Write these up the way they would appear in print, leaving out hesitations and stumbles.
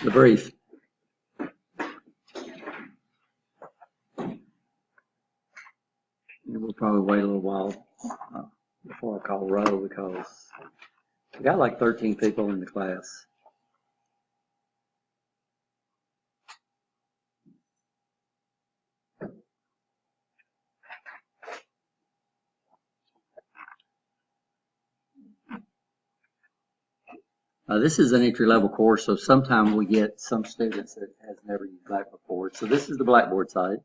the brief. And we'll probably wait a little while before I call roll because we got like 13 people in the class. This is an entry-level course, so sometimes we get some students that has never used Blackboard. So this is the Blackboard site.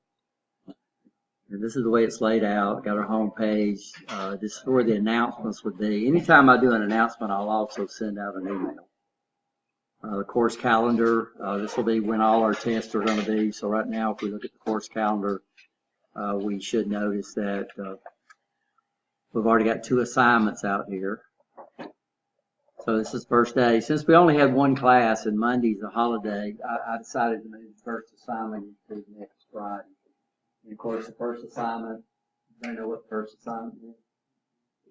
And this is the way it's laid out. Got our home page. This is where the announcements would be. Anytime I do an announcement, I'll also send out an email. The course calendar, this will be when all our tests are going to be. So right now, if we look at the course calendar, we should notice that we've already got 2 assignments out here. So this is first day. Since we only had 1 class and Monday's a holiday, I decided to move the first assignment to next Friday. And of course, the first assignment, you know what the first assignment is?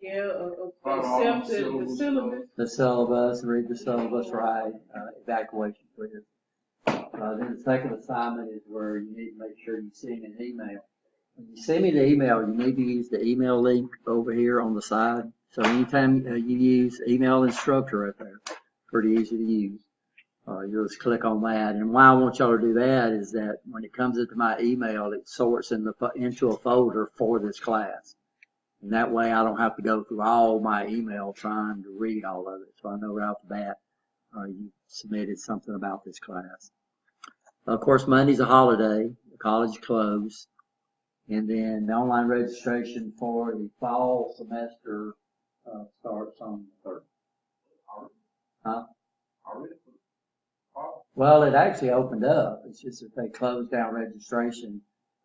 Yeah, accept the syllabus. The syllabus, read the syllabus right, evacuation quiz. Then the second assignment is where you need to make sure you send an email. When you send me the email, you need to use the email link over here on the side. So anytime you use email instructor right there, pretty easy to use. You'll just click on that. And why I want y'all to do that is that when it comes into my email, it sorts into a folder for this class. And that way I don't have to go through all my email trying to read all of it. So I know right off the bat you submitted something about this class. Of course, Monday's a holiday. The college closed. And then the online registration for the fall semester starts on the 3rd. Huh? Well, it actually opened up. It's just that they closed down registration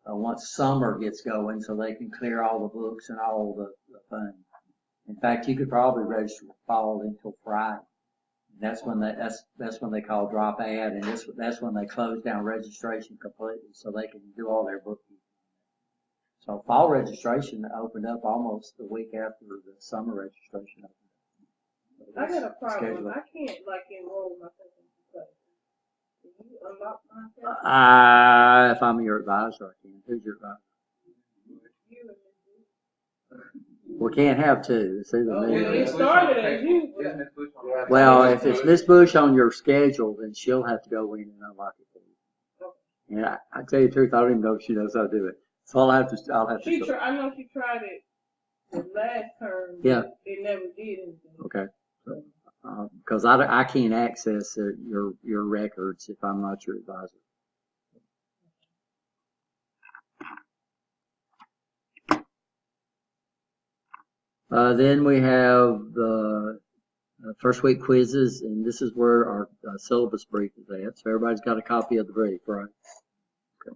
once summer gets going so they can clear all the books and all the funding. In fact, you could probably register for fall until Friday. And that's when they call drop ad, and that's when they close down registration completely so they can do all their bookkeeping. So fall registration opened up almost the week after the summer registration opened up. I got a problem. I can't enroll myself in the class. Can you unlock myself? If I'm your advisor, I can. Who's your advisor? You and We can't have 2. It's either me or it started as you. Well, if it's Miss Bush on your schedule, then she'll have to go in and unlock it for you. And I tell you the truth, I don't even know if she knows how to do it. So I'll have to. I know she tried it the last term. Yeah. It never did anything. Okay. Because I can't access your records if I'm not your advisor. Then we have the first week quizzes, and this is where our syllabus brief is at. So everybody's got a copy of the brief, right? Okay.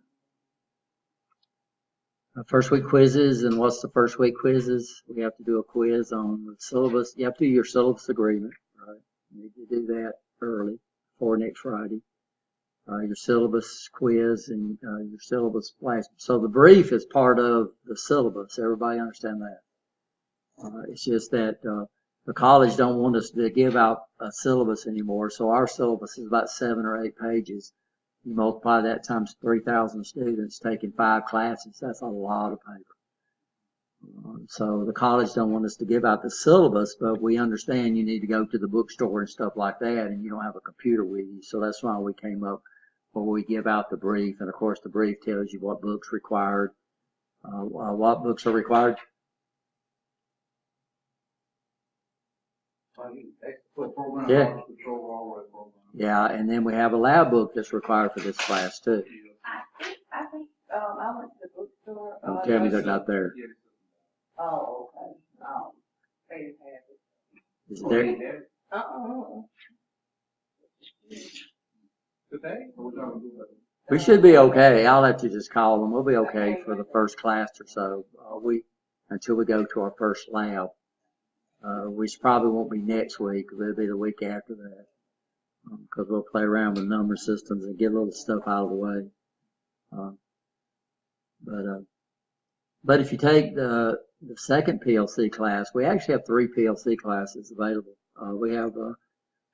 First week quizzes, and what's the first week quizzes? We have to do a quiz on the syllabus. You have to do your syllabus agreement, right? You need to do that early for next Friday. Your syllabus quiz and your syllabus flash. So the brief is part of the syllabus. Everybody understand that? It's just that the college don't want us to give out a syllabus anymore. So our syllabus is about 7 or 8 pages. You multiply that times 3,000 students taking 5 classes. That's a lot of paper. So the college don't want us to give out the syllabus, but we understand you need to go to the bookstore and stuff like that, and you don't have a computer with you. So that's why we came up where we give out the brief. And of course, the brief tells you what books required, what books are required. Yeah. Yeah, and then we have a lab book that's required for this class too. I think I went to the bookstore. Don't tell me they're not there. Oh, okay. They didn't have it. Is it there? We should be okay. I'll let you just call them. We'll be okay for the first class or so. Until we go to our first lab. Which probably won't be next week. It'll be the week after that. Because we'll play around with number systems and get a little stuff out of the way. But if you take the second PLC class, we actually have 3 PLC classes available. We have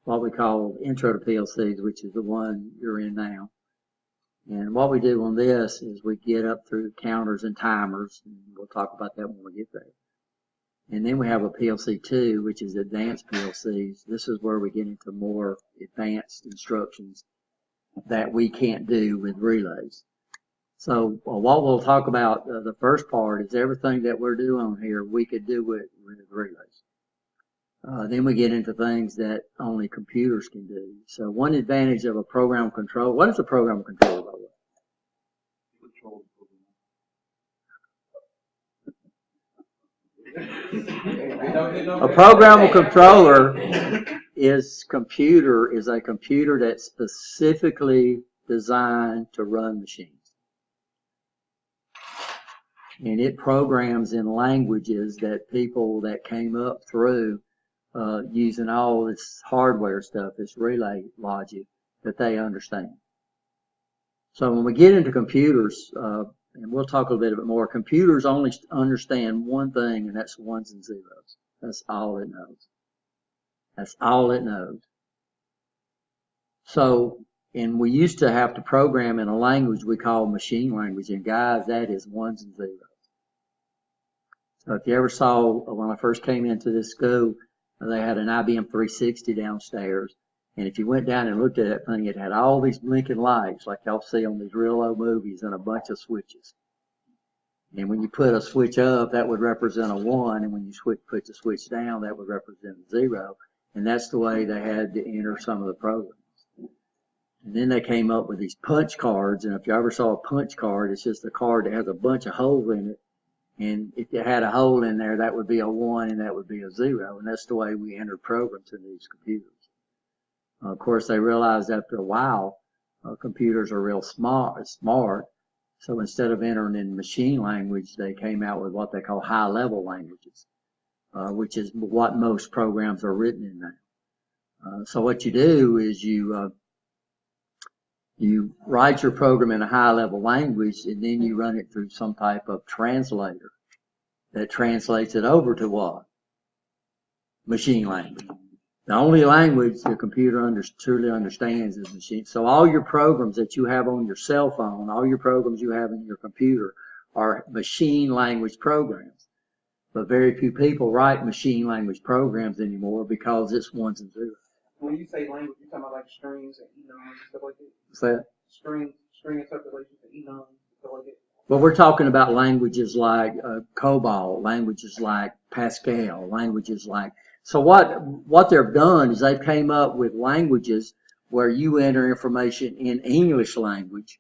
what we call Intro to PLCs, which is the one you're in now. And what we do on this is we get up through counters and timers, and we'll talk about that when we get there. And then we have a PLC 2, which is advanced PLCs. This is where we get into more advanced instructions that we can't do with relays. So what we'll talk about, the first part, is everything that we're doing here, we could do with relays. Then we get into things that only computers can do. So one advantage of a program control, what is a program control, by the way? A programmable controller is a computer that's specifically designed to run machines. And it programs in languages that people that came up through using all this hardware stuff, this relay logic, that they understand. So when we get into computers, and we'll talk a little bit more, computers only understand one thing, and that's ones and zeros. That's all it knows. That's all it knows. So, and we used to have to program in a language we call machine language, and guys, that is ones and zeros. So if you ever saw, when I first came into this school, they had an IBM 360 downstairs. And if you went down and looked at that thing, it had all these blinking lights like y'all see on these real old movies and a bunch of switches. And when you put a switch up, that would represent a 1. And when you put the switch down, that would represent a 0. And that's the way they had to enter some of the programs. And then they came up with these punch cards. And if you ever saw a punch card, it's just a card that has a bunch of holes in it. And if you had a hole in there, that would be a 1 and that would be a 0. And that's the way we entered programs in these computers. Of course, they realized after a while, computers are real smart. So instead of entering in machine language, they came out with what they call high-level languages, which is what most programs are written in now. So what you do is you write your program in a high-level language, and then you run it through some type of translator that translates it over to what? Machine language. The only language the computer truly understands is machine. So all your programs that you have on your cell phone, all your programs you have in your computer are machine language programs. But very few people write machine language programs anymore because it's ones and zeros. When you say language, you're talking about like strings and enums and stuff like that? What's that? String interpolations and enums and stuff like that? Well, we're talking about languages like COBOL, languages like Pascal, languages like... So what they've done is they've came up with languages where you enter information in English language,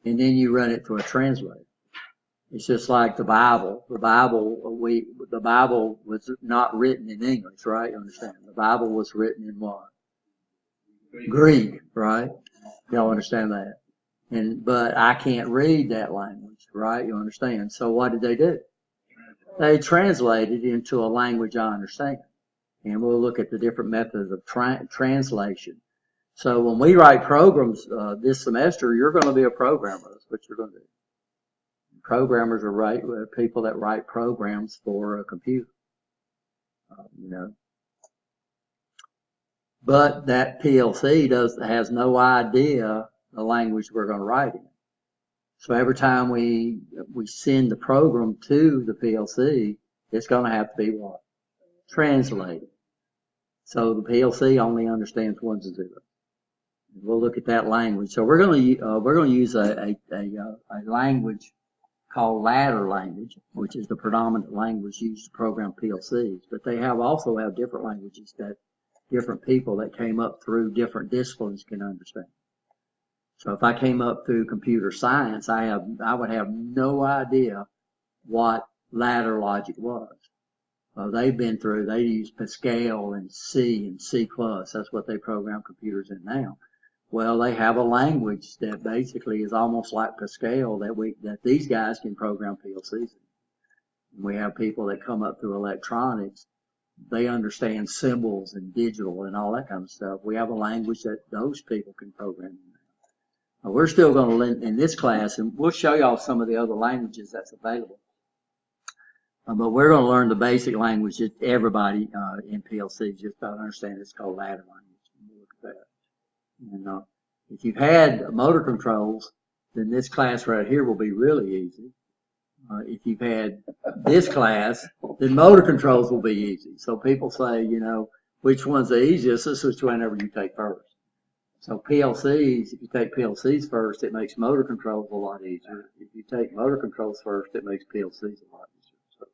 and then you run it through a translator. It's just like the Bible. The Bible was not written in English, right? You understand? The Bible was written in what? Greek, right? Y'all understand that? But I can't read that language, right? You understand? So what did they do? They translated it into a language I understand. And we'll look at the different methods of translation. So when we write programs this semester, you're going to be a programmer. That's what you're going to do. Programmers are people that write programs for a computer. But that PLC has no idea the language we're going to write in. So every time we send the program to the PLC, it's going to have to be what? Translated. So the PLC only understands ones and zeros. We'll look at that language. So we're going to use a language called ladder language, which is the predominant language used to program PLCs. But they also have different languages that different people that came up through different disciplines can understand. So if I came up through computer science, I would have no idea what ladder logic was. They use Pascal and C and C++. That's what they program computers in now. Well, they have a language that basically is almost like Pascal that these guys can program PLCs in. We have people that come up through electronics. They understand symbols and digital and all that kind of stuff. We have a language that those people can program in now. We're still going to learn in this class, and we'll show y'all some of the other languages that's available. But we're going to learn the basic language that everybody in PLC just don't understand. It's called ladder language. And if you've had motor controls, then this class right here will be really easy. If you've had this class, then motor controls will be easy. So people say, you know, which one's the easiest? This is whichever you take first. So PLCs, if you take PLCs first, it makes motor controls a lot easier. If you take motor controls first, it makes PLCs a lot easier.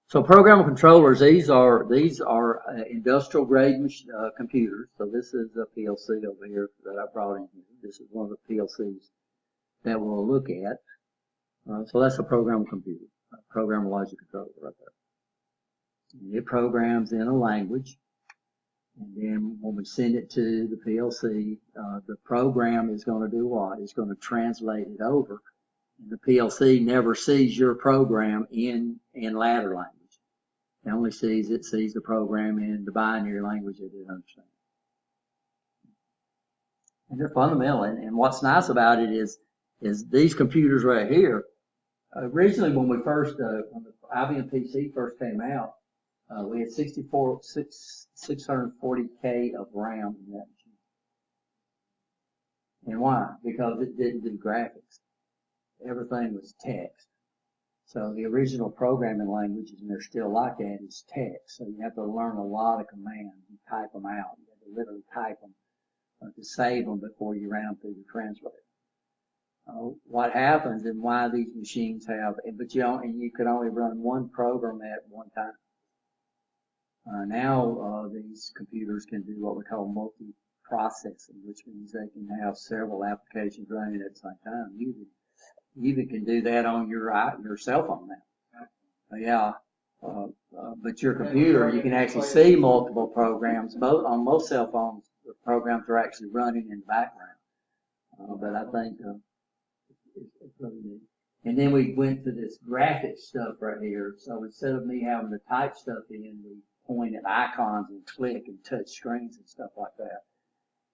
So programmable controllers, these are industrial grade computers. So this is a PLC over here that I brought in here. This is one of the PLCs that we'll look at. So that's a programmable computer, a programmable logic controller right there. And it programs in a language. And then when we send it to the PLC, the program is going to do what? It's going to translate it over. And the PLC never sees your program in ladder language. It only sees the program in the binary language that it understands. And they're fundamental. And what's nice about it is these computers right here. Originally, when we first, when the IBM PC first came out, we had 640K of RAM in that machine. And why? Because it didn't do graphics. Everything was text. So the original programming languages, and they're still like that, is text. So you have to learn a lot of commands and type them out. You have to literally type them to save them before you ran them through the translator. What happens and why these machines have, but you can only run one program at one time. Now these computers can do what we call multi-processing, which means they can have several applications running at the same time. You even can do that on your cell phone now. Yeah, but your computer, you can actually see multiple programs. On most cell phones, the programs are actually running in the background. But I think it's really neat. And then we went to this graphics stuff right here. So instead of me having to type stuff in, we point at icons and click and touch screens and stuff like that.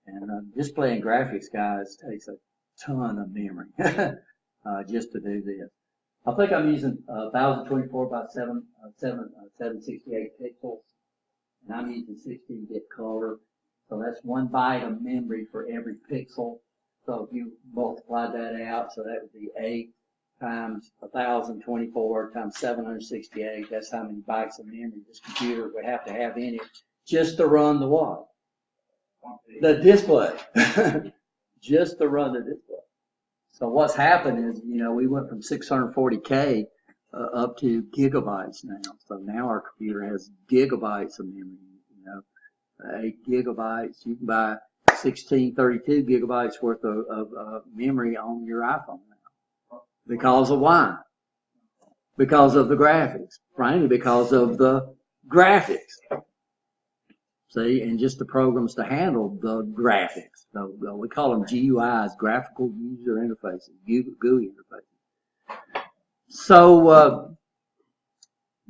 And displaying graphics, guys, takes a ton of memory just to do this. I think I'm using 1024 by 768 pixels, and I'm using 16-bit color. So that's 1 byte of memory for every pixel. So if you multiply that out, so that would be 8 times 1024 times 768. That's how many bytes of memory this computer would have to have in it just to run the what? The display. Just to run the display. So what's happened is, you know, we went from 640K up to gigabytes now. So now our computer has gigabytes of memory, you know, 8 gigabytes. You can buy 1632 gigabytes worth of memory on your iPhone now. Because of why? Because of the graphics. Frankly, because of the graphics. See, and just the programs to handle the graphics. So we call them GUIs, graphical user interfaces, GUI interfaces. So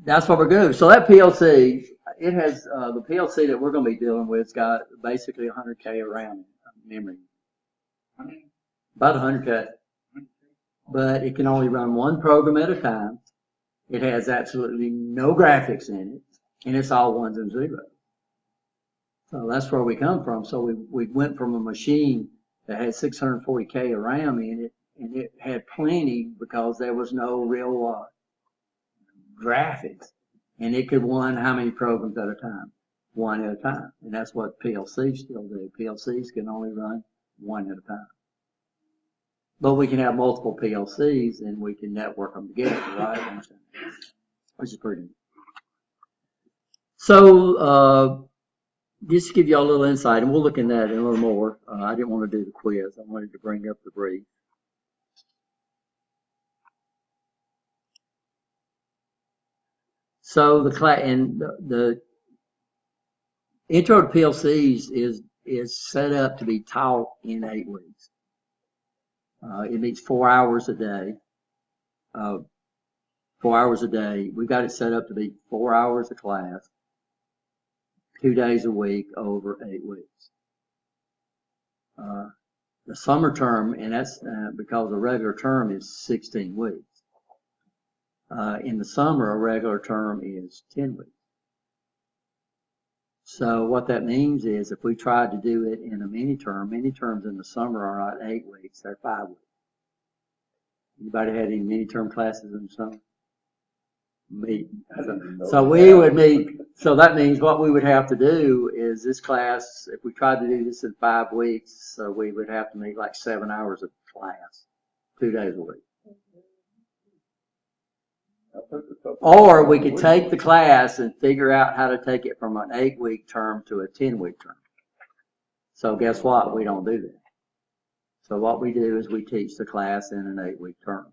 that's what we're doing. So that PLC, it has the PLC that we're going to be dealing with. It's got basically 100K around memory, about 100K. But it can only run one program at a time. It has absolutely no graphics in it, and it's all ones and zeros. So that's where we come from. So we went from a machine that had 640K of RAM in it, and it had plenty because there was no real graphics. And it could run how many programs at a time? One at a time. And that's what PLCs still do. PLCs can only run one at a time. But we can have multiple PLCs and we can network them together, right? Which is pretty neat. So, just to give you all a little insight, and we'll look in that in a little more. I didn't want to do the quiz. I wanted to bring up the brief. So the intro to PLCs is set up to be taught in 8 weeks. It meets 4 hours a day. 4 hours a day. We've got it set up to be 4 hours of class, 2 days a week over 8 weeks. The summer term, and that's because the regular term is 16 weeks. In the summer, a regular term is 10 weeks. So what that means is if we tried to do it in a mini terms in the summer are not 8 weeks, they're 5 weeks. Anybody had any mini term classes in the summer? Me. So we would meet, so that means what we would have to do is this class, if we tried to do this in 5 weeks, so we would have to meet like 7 hours of class, 2 days a week. Or we could take the class and figure out how to take it from an 8-week term to a 10-week term. So guess what? We don't do that. So what we do is we teach the class in an 8-week term.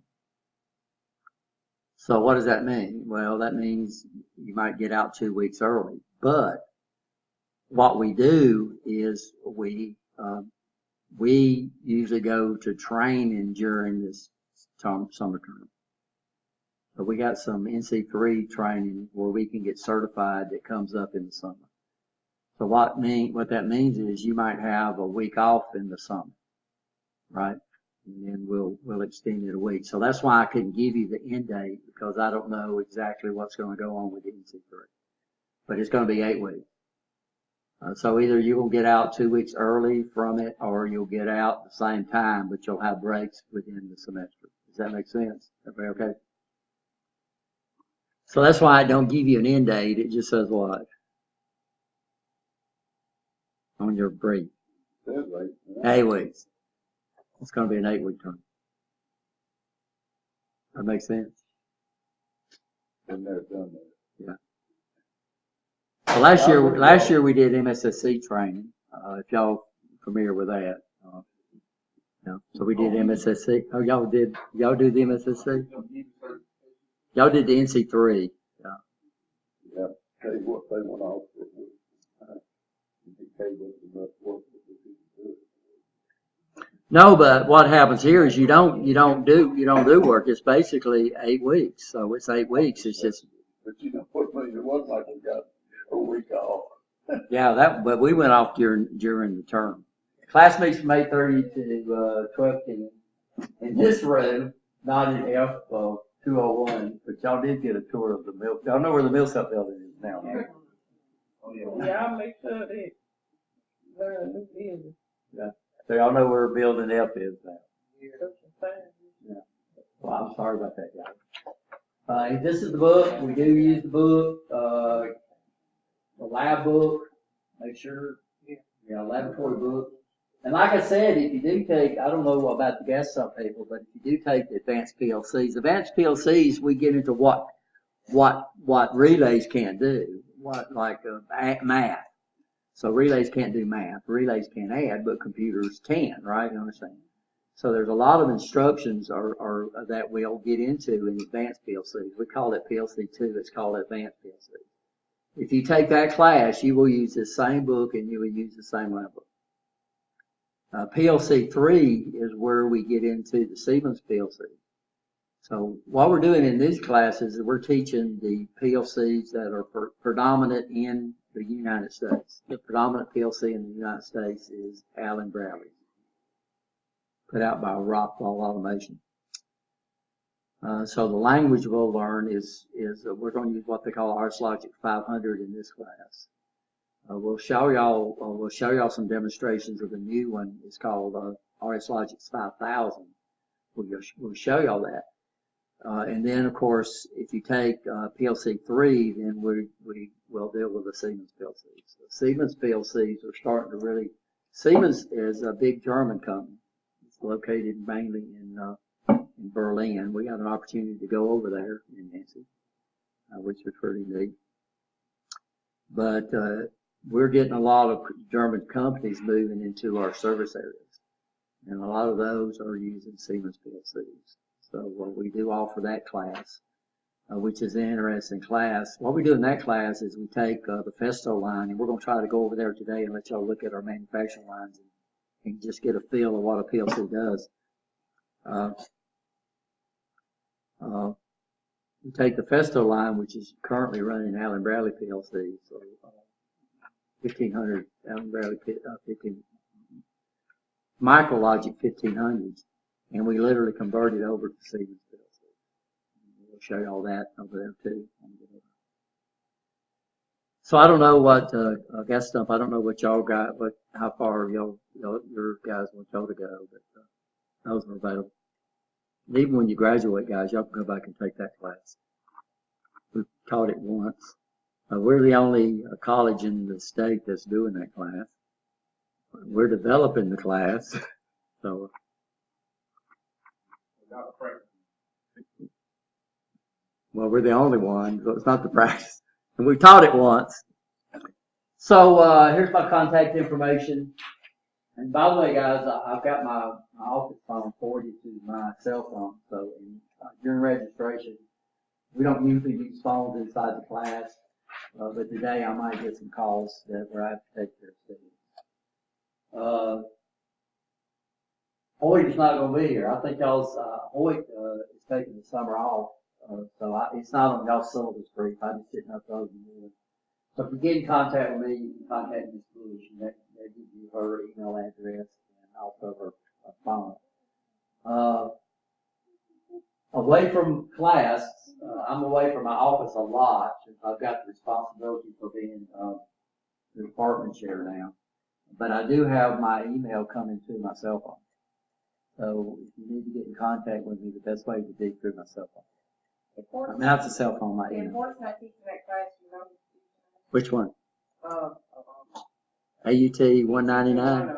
So what does that mean? Well, that means you might get out 2 weeks early. But what we do is we usually go to training during this summer term. So we got some NC3 training where we can get certified that comes up in the summer. So what that means is you might have a week off in the summer, right? And then we'll extend it a week. So that's why I couldn't give you the end date, because I don't know exactly what's going to go on with the NC3. But it's going to be 8 weeks. So either you will get out 2 weeks early from it, or you'll get out at the same time, but you'll have breaks within the semester. Does that make sense? Everybody okay? So that's why I don't give you an end date. It just says what? On your brief. 8 weeks. It's going to be an 8-week term. That makes sense? Been there, done that. Yeah. So last year we did MSSC training. If y'all familiar with that. Yeah. So we did MSSC. Oh, y'all do the MSSC? Y'all did the NC3. Yeah. Yeah. Tell you what, they went off for it. No, but what happens here is you don't do work. It's basically 8 weeks. So it's 8 weeks. It's just. But you know what, it wasn't like we got a week off. Yeah, but we went off during the term. Class meets from 8:30 to 12:10 in this room, not in F201. But y'all did get a tour of the mill. Y'all know where the Mill Cup building is now, right? Yeah, I'll make sure that they're a new business. Yeah. So y'all know where building F is now. Yeah. Well, I'm sorry about that, guys. This is the book. We do use the book. The lab book. Make sure. Yeah, laboratory book. And like I said, if you do take, I don't know about the guests, some people, but if you do take the advanced PLCs, we get into what relays can't do. Math. So relays can't do math. Relays can't add, but computers can, right? You understand? So there's a lot of instructions that we'll get into in advanced PLCs. We call it PLC2. It's called advanced PLC. If you take that class, you will use the same book and you will use the same lab book. PLC3 is where we get into the Siemens PLC. So what we're doing in these classes is we're teaching the PLCs that are predominant in the United States. The predominant PLC in the United States is Allen Bradley, put out by Rockwell Automation. So the language we'll learn is we're going to use what they call RSLogic 500 in this class. We'll show y'all some demonstrations of the new one. It's called RSLogic 5000. We'll show y'all that. And then, of course, if you take PLC3, then we will deal with the Siemens PLCs. The Siemens PLCs are starting to really. Siemens is a big German company. It's located mainly in Berlin. We got an opportunity to go over there in Nancy, which was pretty neat. But we're getting a lot of German companies moving into our service areas, and a lot of those are using Siemens PLCs. So we do offer that class, which is an interesting class. What we do in that class is we take the Festo line, and we're going to try to go over there today and let y'all look at our manufacturing lines and just get a feel of what a PLC does. We take the Festo line, which is currently running Allen Bradley PLC, so 1500 Allen Bradley 15 MicroLogic 1500s, and we literally convert it over to Siemens PLC. We'll show you all that over there too. So I don't know what, Gas Stump, I don't know what y'all got, how far your guys want y'all to go, but those are available. And even when you graduate, guys, y'all can go back and take that class. We've taught it once. We're the only college in the state that's doing that class. We're developing the class, so. Well, we're the only one, so it's not the practice. And we've taught it once. So, here's my contact information. And by the way, guys, I've got my office phone forwarded to my cell phone. So, during registration, we don't usually use phones inside the class. But today I might get some calls where I have to take care of students. Hoyt is not going to be here. I think Hoyt is taking the summer off. So it's not on y'all's syllabus brief. I just didn't upload it. So if you get in contact with me, you can contact Ms. Bush, and that gives you her email address and also her phone. Away from class, I'm away from my office a lot since I've got the responsibility for being the department chair now. But I do have my email coming to my cell phone. So if you need to get in contact with me, the best way to be through my cell phone. I mean, that's a cell phone, my email. Not teaching that class, you know. Which one? AUT 199?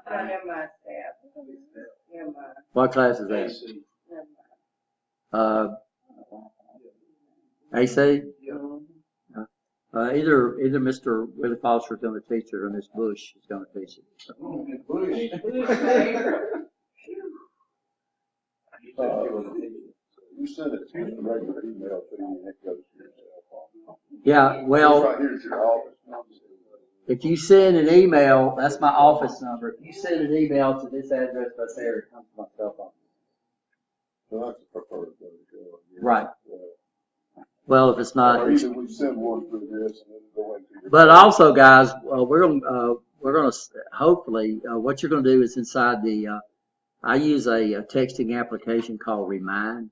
Never mind, staff. Never mind. What class is that? Never mind. AC? Either Mr. Willie Foster is going to teach it or Ms. Bush is going to teach it. You send it to the regular email to you and it goes to your cell phone. Yeah, well, Right here is your office number. if you send an email, that's my office number. If you send an email to this address right there, it comes to my cell phone. So that's the preferred way to go. Right. Well, if it's not, Or either we send one through this and then go into your. but also, guys, we're gonna hopefully what you're gonna do is inside the I use a texting application called Remind.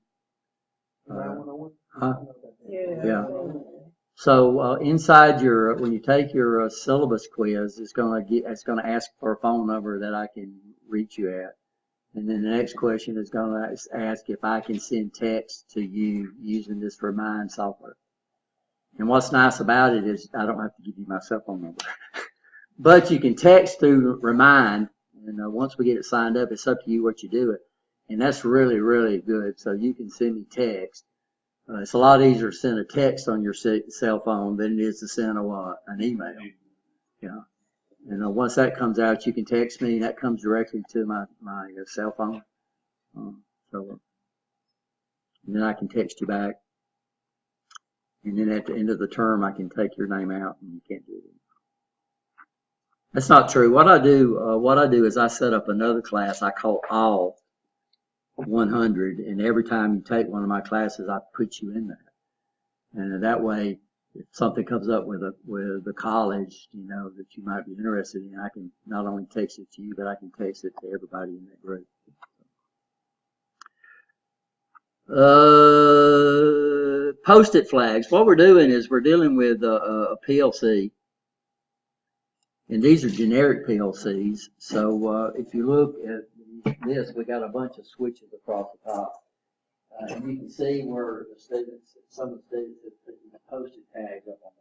Yeah. So inside when you take your syllabus quiz, it's gonna ask for a phone number that I can reach you at, and then the next question is gonna ask if I can send text to you using this Remind software. And what's nice about it is I don't have to give you my cell phone number, but you can text through Remind, and once we get it signed up, it's up to you what you do it, and that's really, really good. So you can send me text. It's a lot easier to send a text on your cell phone than it is to send an email. Yeah. And once that comes out, you can text me. That comes directly to my cell phone. And then I can text you back. And then at the end of the term, I can take your name out, and you can't do it. That's not true. What I do is I set up another class I call All 100, and every time you take one of my classes, I put you in that. And that way, if something comes up with the college, that you might be interested in, I can not only text it to you, but I can text it to everybody in that group. Post-it flags. What we're doing is we're dealing with a PLC, and these are generic PLCs. So if you look at this, we got a bunch of switches across the top. And you can see where some of the students have put the posted tags up on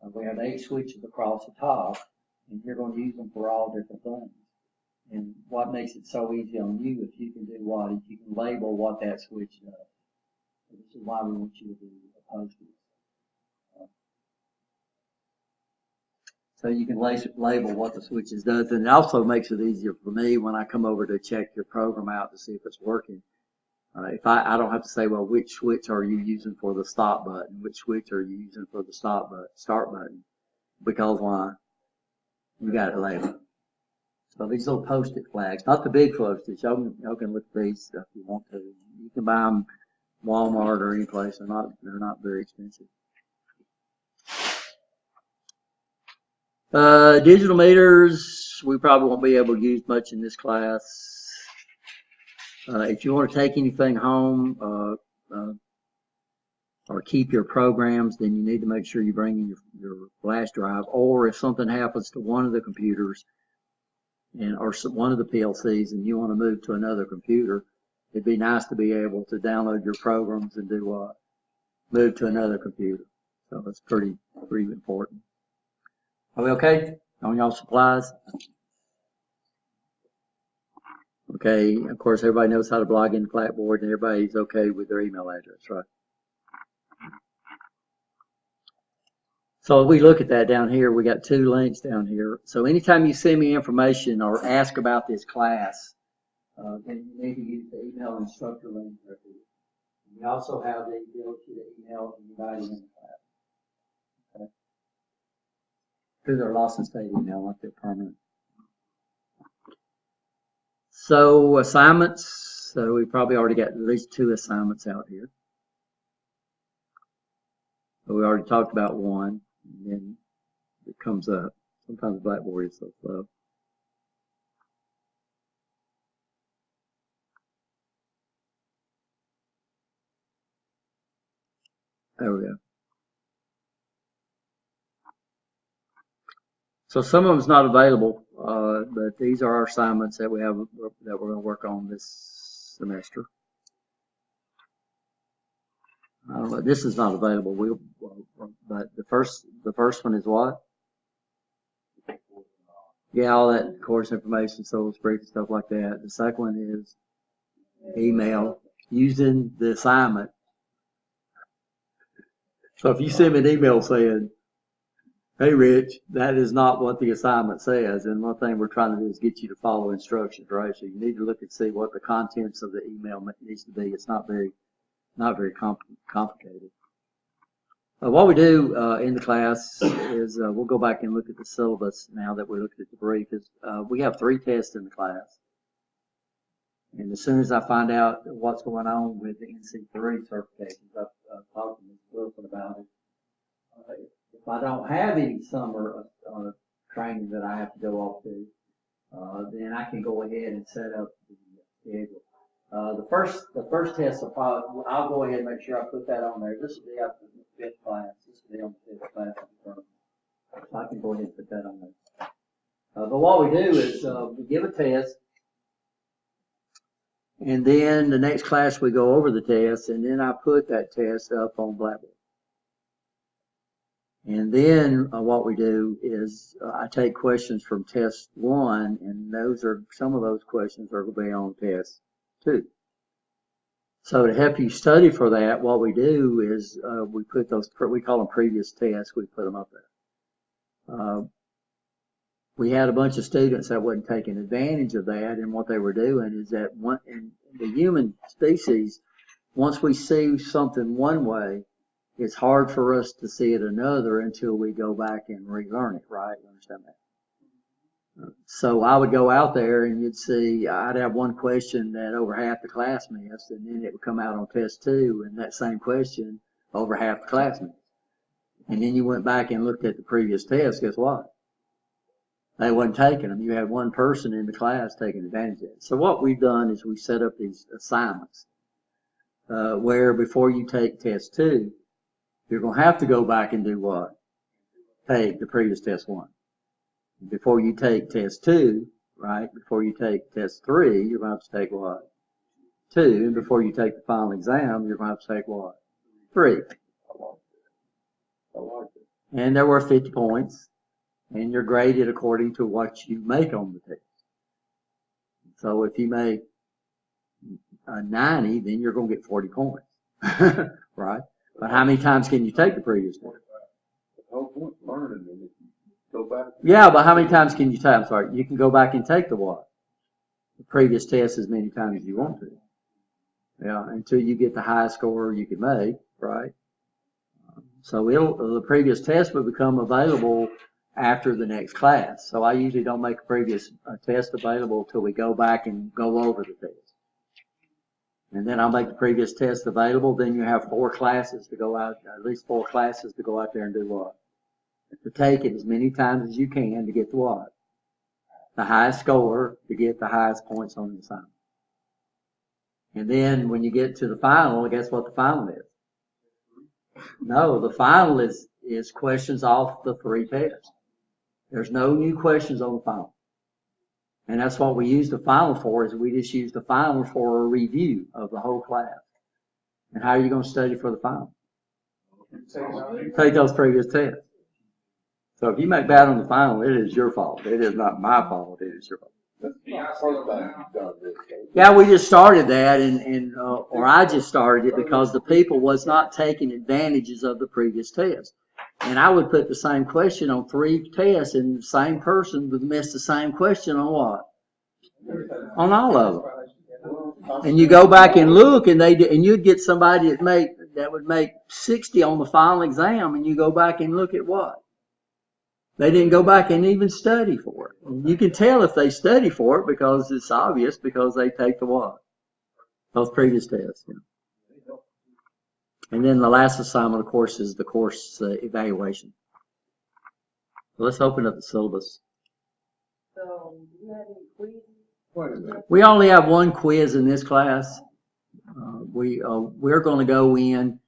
that. We have 8 switches across the top, and you're going to use them for all different things. And what makes it so easy on you, if you can do what, is you can label what that switch does. So this is why we want you to do a post-it. So you can label what the switches does, and it also makes it easier for me when I come over to check your program out to see if it's working. If I don't have to say, well, which switch are you using for the stop button? Which switch are you using for the start button? Because why? You got it labeled. So these little post-it flags, not the big post-its. Y'all can look at these if you want to. You can buy them Walmart or any place. They're not very expensive. Digital meters, we probably won't be able to use much in this class. If you want to take anything home, or keep your programs, then you need to make sure you bring in your flash drive. Or if something happens to one of the computers or one of the PLCs and you want to move to another computer, it'd be nice to be able to download your programs and do move to another computer. So it's pretty important. Are we okay on y'all supplies? Okay, of course everybody knows how to log into Blackboard and everybody's okay with their email address, right? So we look at that down here, we got 2 links down here. So anytime you send me information or ask about this class, then you need to use the email instructor link right here. We also have the ability to email anybody in the class. Okay. Through their Lawson State email, like their permanent. So assignments, so we probably already got at least 2 assignments out here. So we already talked about one, and then it comes up. Sometimes Blackboard is so slow. There we go. So some of them's not available, but these are our assignments that we have that we're going to work on this semester. This is not available. But the first one is what? Yeah, all that course information, syllabus brief and stuff like that. The second one is email using the assignment. So if you send me an email saying, "Hey Rich, that is not what the assignment says," and one thing we're trying to do is get you to follow instructions, right? So you need to look and see what the contents of the email needs to be. It's not very complicated. What we do in the class is we'll go back and look at the syllabus now that we looked at the brief. We have 3 tests in the class. And as soon as I find out what's going on with the NC3 certifications, I've talked to Ms. Wilson about it. If I don't have any summer training that I have to go off to, then I can go ahead and set up the schedule. The first test, I'll go ahead and make sure I put that on there. This will be after the 5th class. This will be on the 5th class. So I can go ahead and put that on there. But what we do is we give a test, and then the next class we go over the test, and then I put that test up on Blackboard. And then what we do is I take questions from test 1, and some of those questions are going to be on test 2. So to help you study for that, what we do is we put those, we call them previous tests, we put them up there. We had a bunch of students that wasn't taking advantage of that, and what they were doing is that in the human species, once we see something one way, it's hard for us to see it another until we go back and relearn it, right? You understand that? So I would go out there and you'd see, I'd have one question that over half the class missed, and then it would come out on test 2, and that same question over half the class missed. And then you went back and looked at the previous test, guess what? They wasn't taking them. You had one person in the class taking advantage of it. So what we've done is we set up these assignments where before you take test 2, you're going to have to go back and do what? Take the previous test 1. Before you take test 2, right? Before you take test 3, you're going to have to take what? 2. And before you take the final exam, you're going to have to take what? 3. And they're worth 50 points. And you're graded according to what you make on the test. So if you make a 90, then you're going to get 40 points. Right? But how many times can you take the previous one? The whole point of learning is if you go back. Yeah, but how many times can you take? I'm sorry, you can go back and take the what? The previous test as many times as you want to. Yeah, until you get the highest score you can make, right? So the previous test will become available after the next class. So I usually don't make a previous test available until we go back and go over the test. And then I'll make the previous test available. Then you have 4 classes to go out, at least 4 classes to go out there and do what? To take it as many times as you can to get the what? The highest score, to get the highest points on the assignment. And then when you get to the final, guess what the final is? No, the final is questions off the 3 tests. There's no new questions on the final. And that's what we use the final for, is we just use the final for a review of the whole class. And how are you going to study for the final? Take those previous tests. So if you make bad on the final, it is your fault. It is not my fault. It is your fault. That's the first time you've done this. Yeah, we just started that, or I just started it because the people was not taking advantages of the previous test. And I would put the same question on 3 tests, and the same person would miss the same question on what? On all of them. And you go back and look, and you'd get somebody that would make 60 on the final exam, and you go back and look at what? They didn't go back and even study for it. And you can tell if they study for it because it's obvious, because they take the what? Those previous tests. You know. And then the last assignment, of course, is the course evaluation. So let's open up the syllabus. So, do you have any quizzes? Wait a minute. We only have 1 quiz in this class. We're going to go in,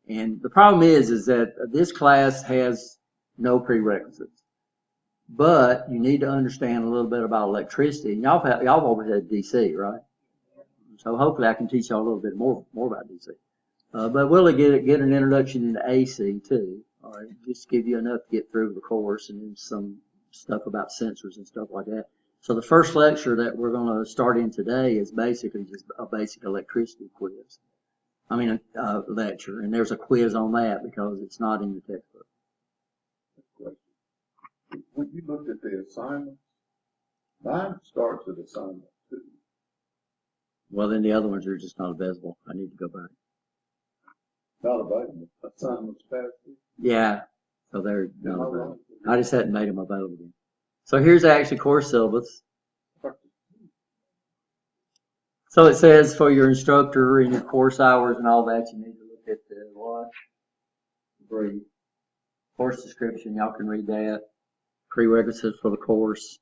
and the problem is that this class has no prerequisites. But you need to understand a little bit about electricity. And y'all always had DC, right? So hopefully I can teach y'all a little bit more about DC. But we'll get an introduction into AC too. Just give you enough to get through the course, and then some stuff about sensors and stuff like that. So the first lecture that we're going to start in today is basically just a basic electricity quiz. Lecture. And there's a quiz on that because it's not in the textbook. When you looked at the assignments, mine starts at assignment 2. Well, then the other ones are just not available. I need to go back. Not available. Assignments past 2. Yeah. So they're not available. I just hadn't made them available yet. So here's the actual course syllabus. So it says for your instructor and your course hours and all that, you need to look at the what? Brief. Course description, y'all can read that. Prerequisites for the course.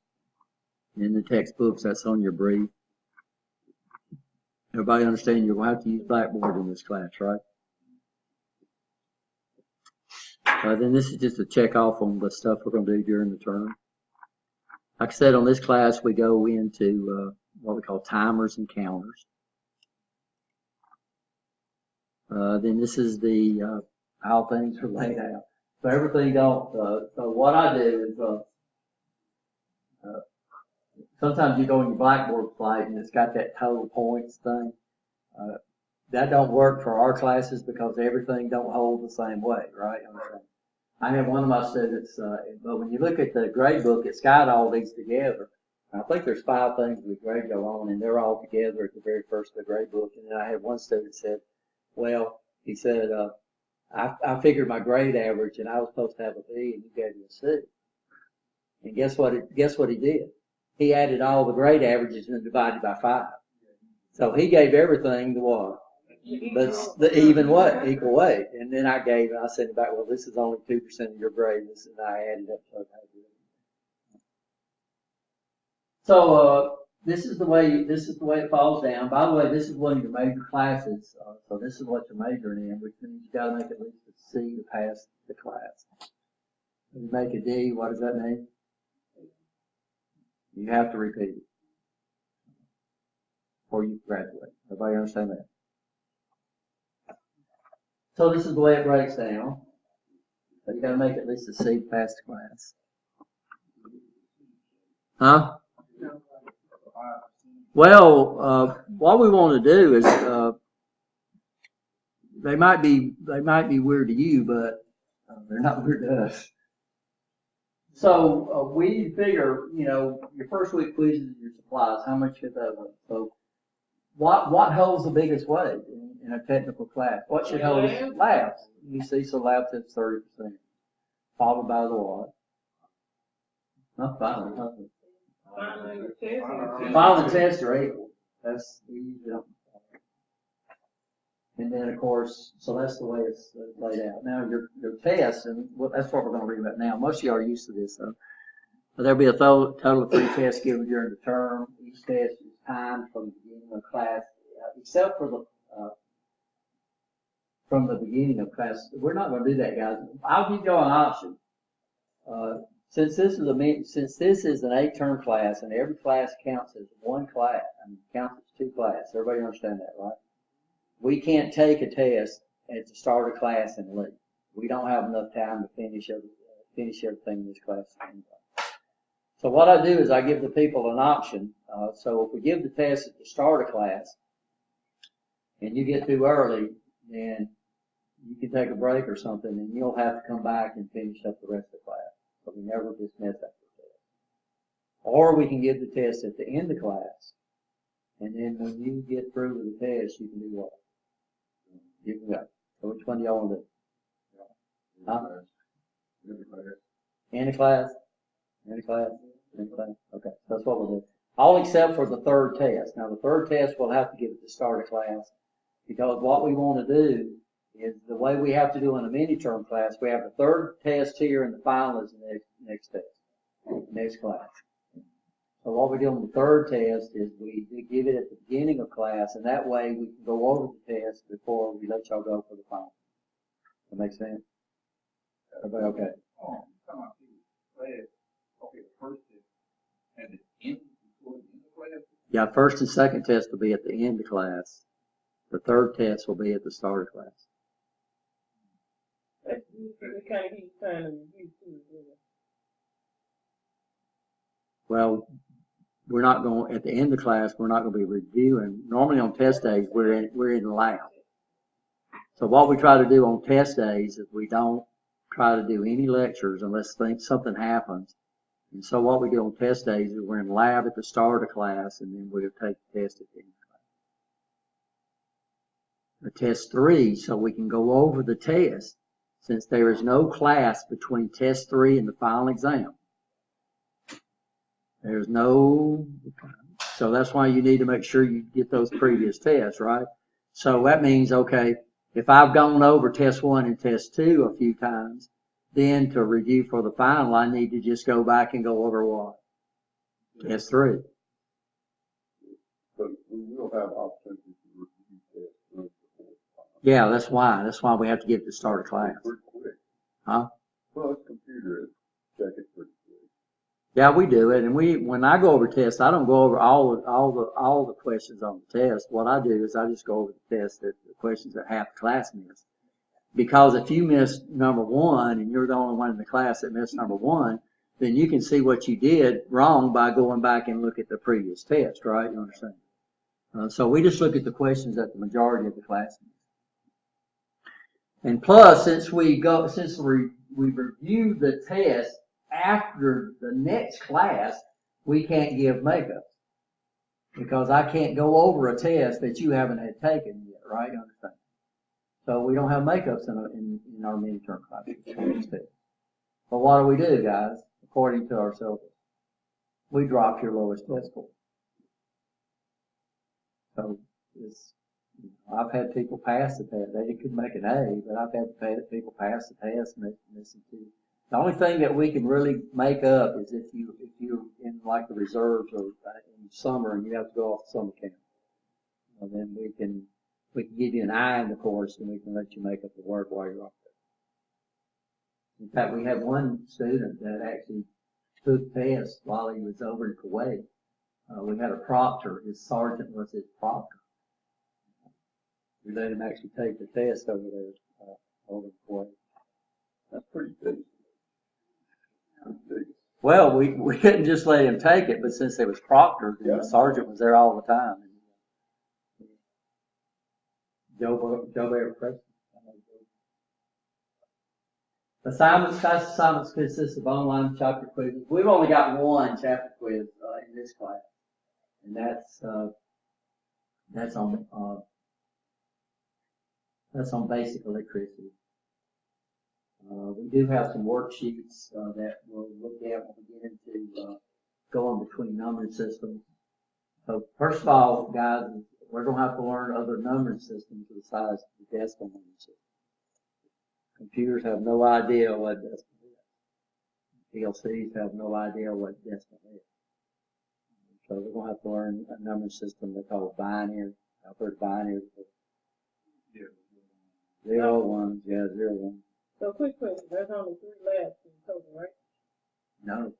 In the textbooks, that's on your brief. Everybody understand you're going to have to use Blackboard in this class, right? Then this is just a check off on the stuff we're going to do during the term. Like I said, on this class, we go into what we call timers and counters. Then this is the how things are laid out. So everything so what I do is sometimes you go in your Blackboard slide and it's got that total points thing. That don't work for our classes because everything don't hold the same way, right? I have one of my students, but when you look at the grade book, it's got all these together. I think there's 5 things we grade go on, and they're all together at the very first of the grade book. And then I had one student said, well, he said, I figured my grade average, and I was supposed to have a B, and you gave me a C. And guess what he did? He added all the grade averages and divided by 5. So he gave everything the what? But the equal weight. And then I sent it back, well, this is only 2% of your grade. And I added up. So this is the way it falls down. By the way, this is one of your major classes. So this is what you're majoring in, which means you got to make at least a C to pass the class. When you make a D, what does that mean? You have to repeat it before you graduate. Everybody understand that? So this is the way it breaks down. So you got to make at least a C to pass the class. Huh? Well, what we want to do is they might be weird to you, but they're not weird to us. So we figure, your first week quizzes and your supplies, how much should that weigh? So what holds the biggest weight in a technical class? What should hold it? Labs. You see, so labs have 30%, followed by the what? Not finally, huh? Final and test are equal. That's we usually don't. And then of course, so that's the way it's laid out. Now your test, and that's what we're going to read about now. Most of you are used to this, though. But there'll be a total of 3 tests given during the term. Each test is timed from the beginning of class. except for the, from the beginning of class. We're not gonna do that, guys. I'll give y'all an option. Since this is an 8-term class and every class counts as one class, counts as 2 classes. Everybody understand that, right? We can't take a test at the start of class and leave. We don't have enough time to finish everything in this class. So what I do is I give the people an option. So if we give the test at the start of class and you get through early, then you can take a break or something and you'll have to come back and finish up the rest of the class. So we never dismiss that test. Or we can give the test at the end of class. And then when you get through with the test, you can do what? You can go. So which one do y'all want to do? Huh? End of class? End of class? End of class? Okay, so that's what we'll do. All except for the third test. Now the third test we'll have to give at the start of class because what we want to do is the way we have to do in a mini-term class, we have the third test here and the final is the next test, next class. So what we do on the third test is we give it at the beginning of class, and that way we can go over the test before we let y'all go for the final. That make sense? Everybody okay? Oh, come on, class. Okay, the first is at the end of the class? Yeah, first and second test will be at the end of class. The third test will be at the start of class. That's usually the kind of he's trying to review too, isn't it? Well, we're not going, at the end of class, we're not going to be reviewing. Normally on test days, we're in lab. So what we try to do on test days is we don't try to do any lectures unless something happens. And so what we do on test days is we're in lab at the start of class and then we'll take the test at the end of class. The test 3, so we can go over the test since there is no class between test 3 and the final exam. There's no, so that's why you need to make sure you get those previous tests, right? So that means, okay, if I've gone over test 1 and test 2 a few times, then to review for the final, I need to just go back and go over what? Test 3. But we will have opportunities to review tests before the final. Yeah, that's why we have to get to start a class. Pretty quick. Huh? Well, it's computer, check it pretty quick. Yeah, we do it, and when I go over tests, I don't go over all the questions on the test. What I do is I just go over the test, the questions that half the class missed. Because if you missed number 1 and you're the only one in the class that missed number 1, then you can see what you did wrong by going back and look at the previous test, right? You understand? So we just look at the questions that the majority of the class missed. And plus, since we review the test after the next class, we can't give makeup because I can't go over a test that you haven't had taken yet, right? You understand? So we don't have makeups in our mini-term classes. But what do, guys? According to our syllabus, we drop your lowest test score. So I've had people pass the test. They couldn't make an A, but I've had people pass the test and they missing 2. The only thing that we can really make up is if you're in like the reserves or in summer and you have to go off summer camp. Then we can give you an I in the course and we can let you make up the work while you're off there. In fact, we had one student that actually took tests while he was over in Kuwait. We had a proctor. His sergeant was his proctor. We let him actually take the test over there, over in Kuwait. That's pretty big. Well, we didn't just let him take it, but since it was proctored, and the sergeant was there all the time. Joe Bear Preston. Class assignments consist of online chapter quizzes. We've only got one chapter quiz in this class, and that's on basic electricity. We do have some worksheets that we'll look at when we get into going between numbering systems. So first of all, guys, we're going to have to learn other numbering systems besides the decimal numbering system. Computers have no idea what decimal is. PLCs have no idea what decimal is. So we're going to have to learn a numbering system they call binary. I'll put binary. Yeah. 0 1s, yeah, 0 1. So quick question, there's only 3 labs in total, right? No.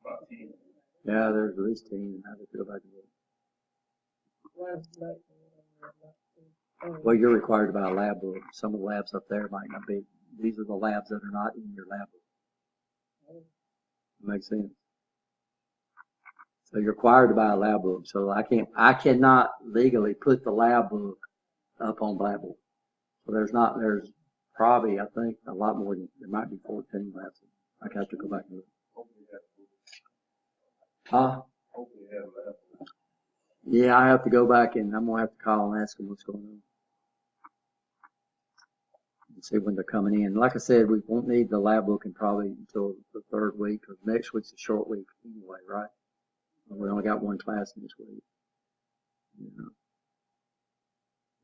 About 10. Yeah, there's at least 10. I have to go back and look. Why is black? Well, you're required to buy a lab book. Some of the labs up there might not be. These are the labs that are not in your lab book. Makes sense. So you're required to buy a lab book. So I cannot legally put the lab book up on Blackboard. So there's probably, I think, a lot more than, there might be 14 labs. I have to go back and look. Hopefully that's good. Huh? Hopefully they have that. Yeah, I have to go back and I'm gonna have to call and ask them what's going on. And see when they're coming in. Like I said, we won't need the lab book probably until the 3rd week, because next week's a short week anyway, right? We only got 1 class this week. You know.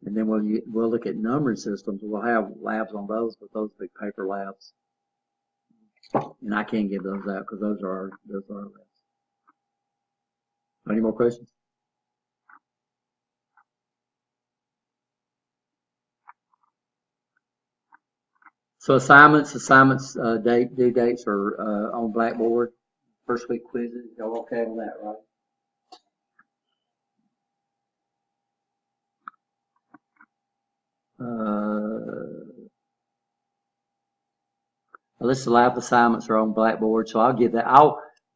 And then we'll look at numbering systems. We'll have labs on those, but those big paper labs. And I can't give those out because those are our labs. Any more questions? So assignments, due dates are on Blackboard. First week quizzes, y'all okay on that, right? A list of lab assignments are on Blackboard, so I'll give that.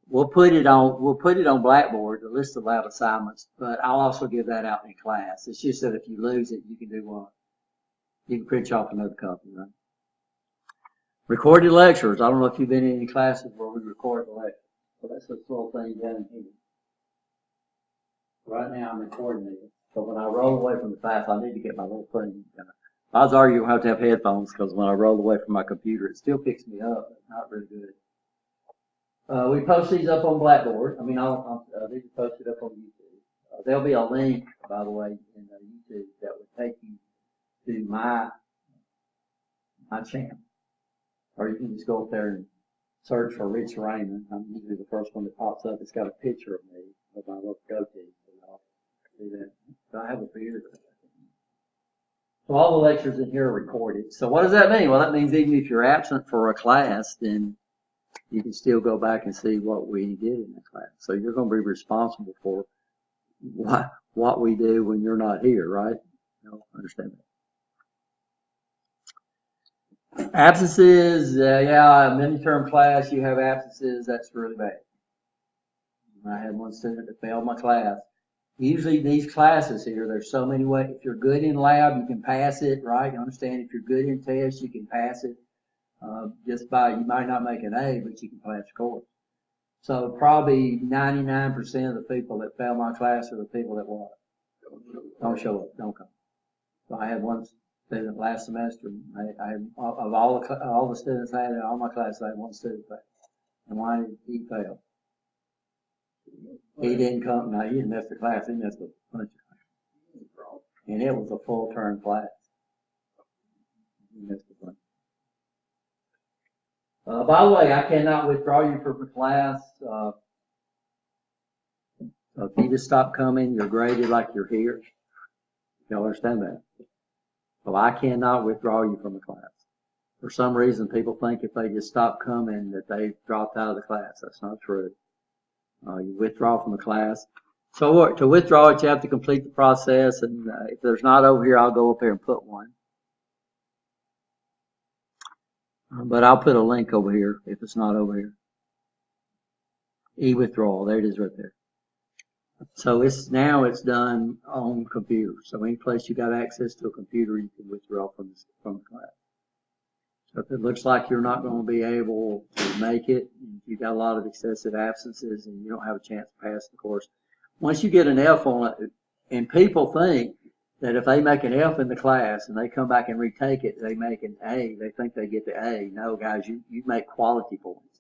We'll put it on Blackboard, the list of lab assignments, but I'll also give that out in class. It's just that if you lose it, you can do what? You can print off another copy, right? Recorded lectures. I don't know if you've been in any classes where we record the lecture. So that's this little thing down here. Right now I'm recording it. So when I roll away from the class, I need to get my little thing. Odds are you'll have to have headphones because when I roll away from my computer, it still picks me up, but not really good. We post these up on Blackboard. I mean, these are posted up on YouTube. There'll be a link, by the way, in YouTube that would take you to my channel. Or you can just go up there and search for Rich Raymond. I'm usually the first one that pops up. It's got a picture of me with my little goatee. So y'all see that. So I have a beard. So all the lectures in here are recorded. So what does that mean? Well, that means even if you're absent for a class, then you can still go back and see what we did in the class. So you're going to be responsible for what we do when you're not here, right? You understand that? Absences, yeah, mini-term class, you have absences, that's really bad. I had one student that failed my class. Usually these classes here, there's so many ways. If you're good in lab, you can pass it, right? You understand? If you're good in tests, you can pass it. You might not make an A, but you can pass the course. So probably 99% of the people that fail my class are the people that what? Don't show up, don't come. So I had one student last semester. I had, of all the students I had in all my classes, I had one student fail. And why did he fail? He didn't come. Now he didn't miss the class. He missed a bunch of classes, and it was a full term class. He missed a bunch. By the way, I cannot withdraw you from the class. If you just stop coming, you're graded like you're here. Y'all understand that? So I cannot withdraw you from the class. For some reason, people think if they just stop coming that they dropped out of the class. That's not true. You withdraw from the class. So to withdraw it, you have to complete the process, and if there's not over here, I'll go up here and put one. But I'll put a link over here if it's not over here. E-withdrawal, there it is right there. So now it's done on computer. So any place you got access to a computer, you can withdraw from the class. So if it looks like you're not going to be able to make it, you've got a lot of excessive absences and you don't have a chance to pass the course. Once you get an F on it, and people think that if they make an F in the class and they come back and retake it, they make an A, they think they get the A. No, guys, you make quality points.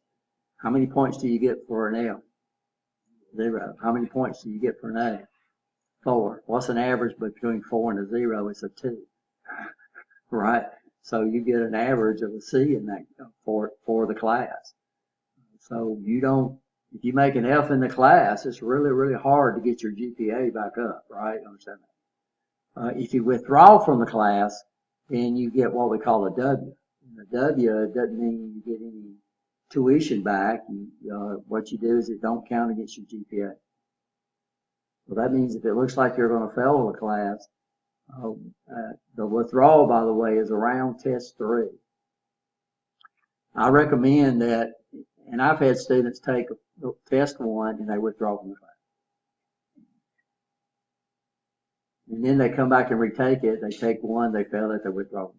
How many points do you get for an F? 0. How many points do you get for an A? 4. What's an average between 4 and a 0? It's a 2. Right? So you get an average of a C in that for the class. So you don't if you make an F in the class, it's really, really hard to get your GPA back up, right? Understand that? If you withdraw from the class, then you get what we call a W. And a W doesn't mean you get any tuition back. What you do is it don't count against your GPA. So that means if it looks like you're going to fail the class, the withdrawal, by the way, is around test 3. I recommend that, and I've had students take test 1 and they withdraw from the class. And then they come back and retake it. They take 1, they fail it, they withdraw from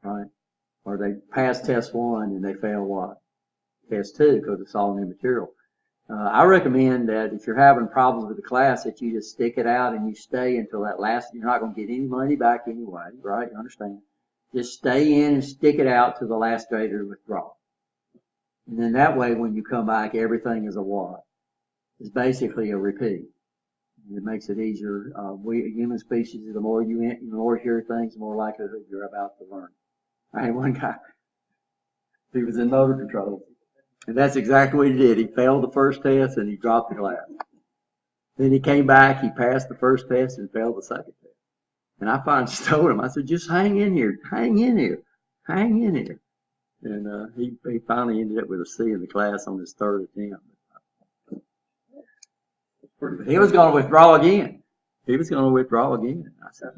the class. Right? Or they pass test 1 and they fail what? Test 2 because it's all new material. I recommend that if you're having problems with the class that you just stick it out and you stay until that last, you're not going to get any money back anyway, right? You understand? Just stay in and stick it out to the last day to withdraw. And then that way when you come back, everything is a what? It's basically a repeat. It makes it easier. Human species, the more you hear things, the more likelihood you're about to learn. I had one guy, he was in motor control. And that's exactly what he did. He failed the first test and he dropped the class. Then he came back, he passed the first test and failed the second test. And I finally told him, I said, just hang in here, hang in here, hang in here. And he finally ended up with a C in the class on his third attempt. He was going to withdraw again. He was going to withdraw again. I said,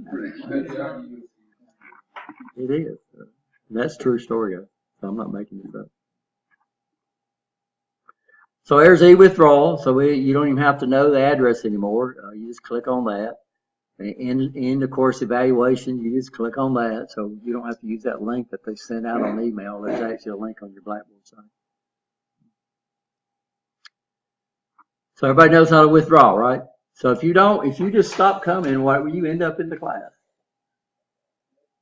it is. That's a true story. So I'm not making this up. So there's e-withdrawal. So you don't even have to know the address anymore. You just click on that. In the course evaluation, you just click on that. So you don't have to use that link that they send out on email. There's actually a link on your Blackboard site. So everybody knows how to withdraw, right? So if you just stop coming, why will you end up in the class?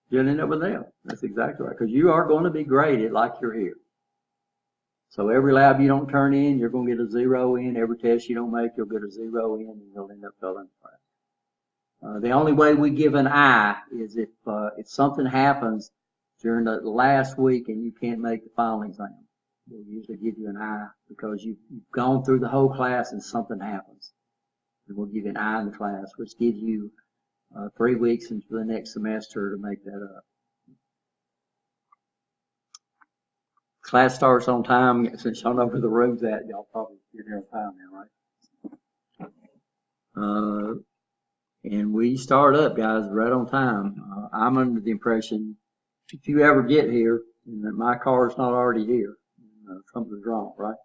You'll end up with them. That's exactly right. Because you are going to be graded like you're here. So every lab you don't turn in, you're going to get a 0 in. Every test you don't make, you'll get a 0 in, and you'll end up failing the class. The only way we give an I is if something happens during the last week and you can't make the final exam. We'll usually give you an I because you've gone through the whole class and something happens. And we'll give you an I in the class, which gives you 3 weeks into the next semester to make that up. Class starts on time. Since y'all know where the room's at, y'all probably get here on time now, right? And we start up, guys, right on time. I'm under the impression if you ever get here and that my car's not already here, something's wrong, right?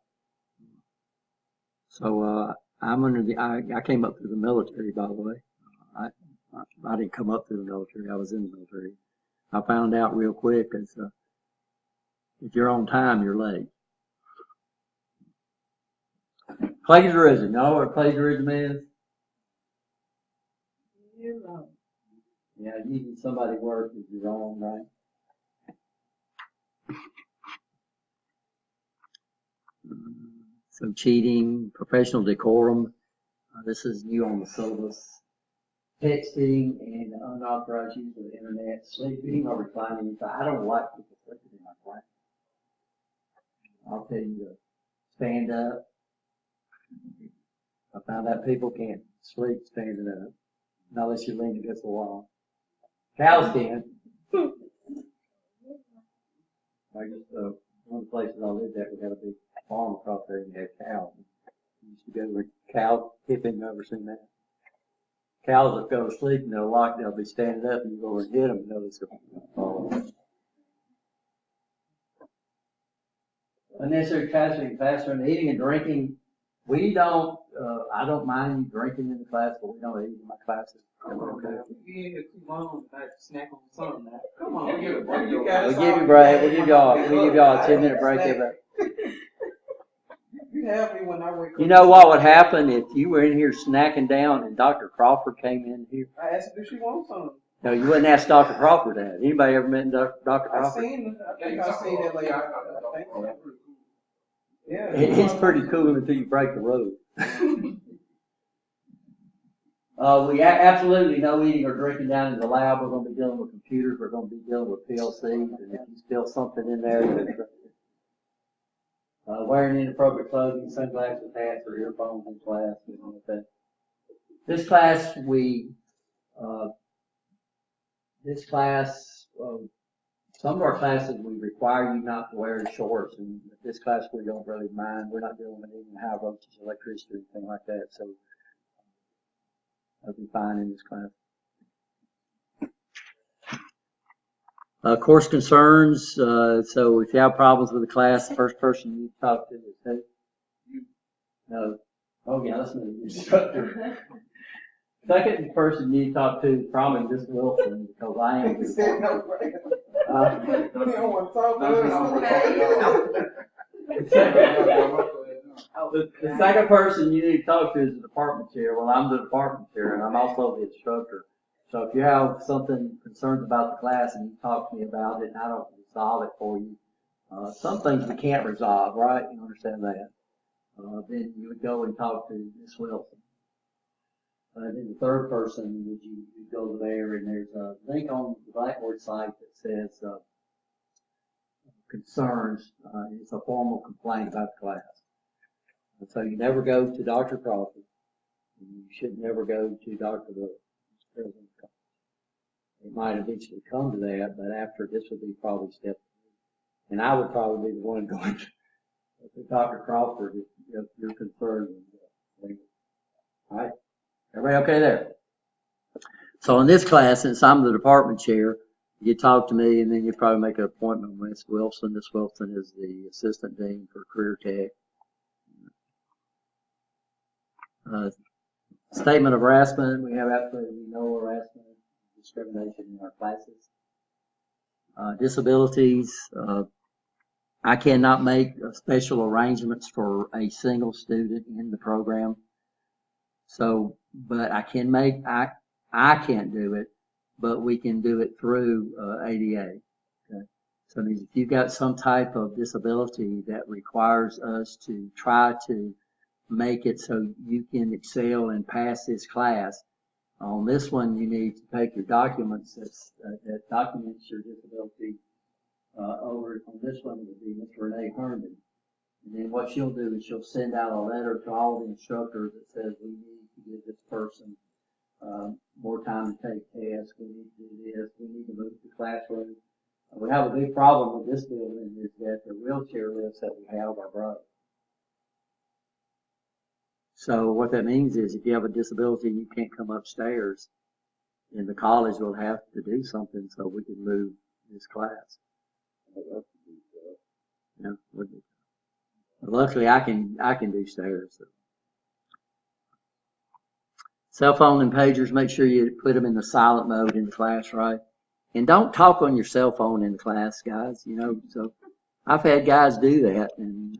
So I'm under the. I came up through the military, by the way. I didn't come up through the military. I was in the military. I found out real quick as if you're on time, you're late. Plagiarism. Y'all know what plagiarism is? Yeah, using somebody's work is your own, right? So cheating, professional decorum. This is new on the syllabus. Texting and unauthorized use of the internet, sleeping or reclining. I don't like people sleeping in my class. I'll tell you to stand up. I found out people can't sleep standing up unless you lean against the wall. Cows can. One of the places I lived at, we had a big farm across there and you had cows. We used to go to a cow tipping. You ever seen that? Cows that go to sleep and they'll be standing up and you go over and hit them and they'll just go. Unnecessary classroom, eating and drinking. We don't, I don't mind you drinking in the class, but we don't eat in my classes. Okay. You ain't here too long, I snack on something now. Come on, We'll give you a break. We'll give y'all a 10-minute break every. You have me when I wake up. You know what would happen if you were in here snacking down and Dr. Crawford came in here? I asked her if she wants something. No, you wouldn't ask Dr. Crawford that. Anybody ever met Dr. Crawford? I think I seen that lady. Yeah. He's pretty cool until you break the road. We absolutely no eating or drinking down in the lab. We're going to be dealing with computers. We're going to be dealing with PLCs. And if you spill something in there, Wearing inappropriate clothing, sunglasses, hats, or earphones in class. Okay. This class, some of our classes, we require you not to wear shorts, and this class, we don't really mind. We're not dealing with even high voltage electricity or anything like that, so I'll be fine in this class. Course concerns, so if you have problems with the class, the first person you talk to is who? No. Oh yeah, that's me, the instructor. Second person you talk to is probably Miss Wilson, because I am. You said no, right? You don't want to talk to The second person you need to talk to is the department chair. Well, I'm the department chair, and I'm also the instructor. So if you have something, concerns about the class, and you talk to me about it, and I don't resolve it for you, some things we can't resolve, right? You understand that? Then you would go and talk to Ms. Wilson. Then the third person, would you go there, and there's a link on the Blackboard site that says concerns. It's a formal complaint about the class. And so you never go to Dr. Crawford. You should never go to Dr. Wilson. It might eventually come to that, but after this would be probably step 3. And I would probably be the one going to Dr. Crawford if you're concerned. All right? Everybody okay there? So in this class, since I'm the department chair, you talk to me, and then you probably make an appointment with Ms. Wilson. Ms. Wilson is the assistant dean for career tech. Statement of harassment. We have absolutely no harassment, discrimination in our classes. Disabilities. I cannot make special arrangements for a single student in the program. So, but I can make, I can't do it, but we can do it through ADA. Okay? So it means if you've got some type of disability that requires us to try to make it so you can excel and pass this class, on this one you need to take your documents that documents your disability over. On this one would be Ms. Renee Herndon. And then what she'll do is she'll send out a letter to all the instructors that says we need to give this person more time to take tests, we need to do this, we need to move the classroom. We have a big problem with this building is that the wheelchair lifts that we have are broke. So what that means is if you have a disability and you can't come upstairs, then the college will have to do something so we can move this class. Yeah, luckily I can do stairs. So. Cell phone and pagers, make sure you put them in the silent mode in the class, right? And don't talk on your cell phone in the class, guys, you know. So I've had guys do that, and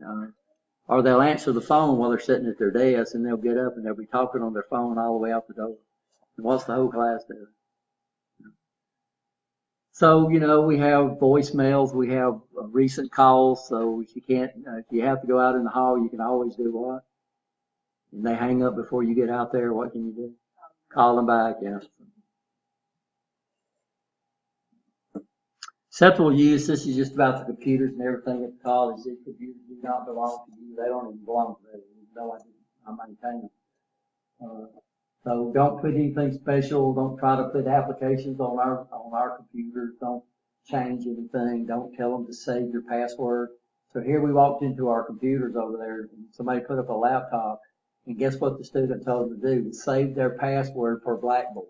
or they'll answer the phone while they're sitting at their desk, and they'll get up and they'll be talking on their phone all the way out the door. And what's the whole class doing? So, you know, we have voicemails, we have recent calls, so if you can't, if you have to go out in the hall, you can always do what? And they hang up before you get out there, what can you do? Call them back, yeah. Acceptable use, this is just about the computers and everything at the college. These computers do not belong to you, they don't even belong to me. No, I maintain them. So don't put anything special. Don't try to put applications on our computers. Don't change anything. Don't tell them to save your password. So here we walked into our computers over there, and somebody put up a laptop, and guess what the student told them to do? Save their password for Blackboard.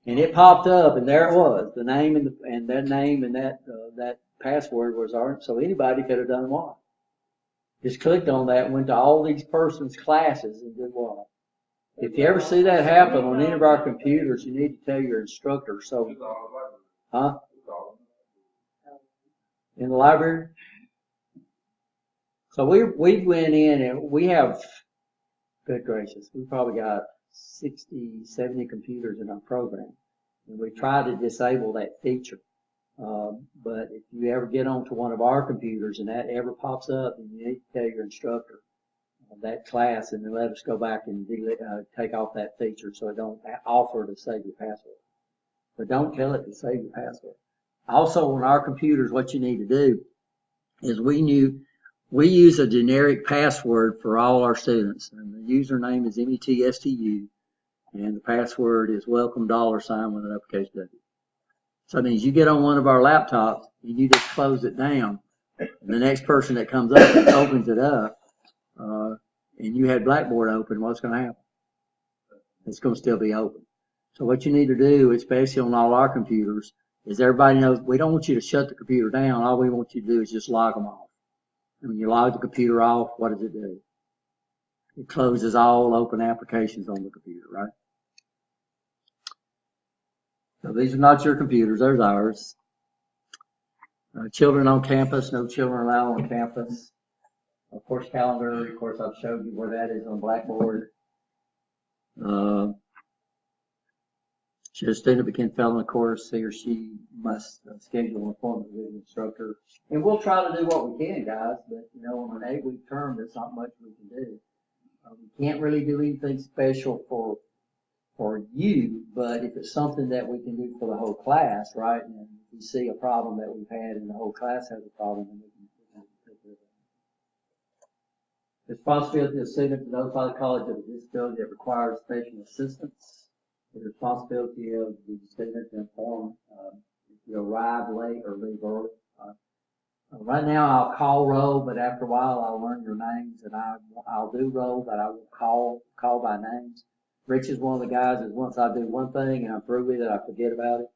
And it popped up, and there it was. The name and that name and that password was ours. So anybody could have done what? Just clicked on that and went to all these persons' classes and did what? If you ever see that happen on any of our computers, you need to tell your instructor. So, huh? In the library? So we went in and we have, good gracious, we probably got 60, 70 computers in our program. And we try to disable that feature. But if you ever get onto one of our computers and that ever pops up, then you need to tell your instructor that class and then let us go back and take off that feature so it don't offer to save your password. But don't tell it to save your password. Also on our computers, what you need to do is we we use a generic password for all our students, and the username is METSTU, and the password is welcome $ with an uppercase W. So that means you get on one of our laptops and you just close it down, and the next person that comes up and opens it up, and you had Blackboard open, what's going to happen? It's going to still be open. So what you need to do, especially on all our computers, is everybody knows we don't want you to shut the computer down. All we want you to do is just log them off. And when you log the computer off, what does it do? It closes all open applications on the computer, right? So these are not your computers, there's ours. Children on campus, no children allowed on campus. Of course, calendar, of course, I've showed you where that is on Blackboard. Should a student begin failing a course, he or she must schedule an appointment with an instructor. And we'll try to do what we can, guys, but you know, on an 8-week term, there's not much we can do. We can't really do anything special for you, but if it's something that we can do for the whole class, right, and if we see a problem that we've had and the whole class has a problem, then we can take care of it. Responsibility of the student to notify the college of a disability that requires special assistance. The responsibility of the student to inform if you arrive late or leave early. Right now I'll call roll, but after a while I'll learn your names, and I'll do roll, but I will call by names. Rich is one of the guys that once I do one thing and I'm through with it, I forget about it.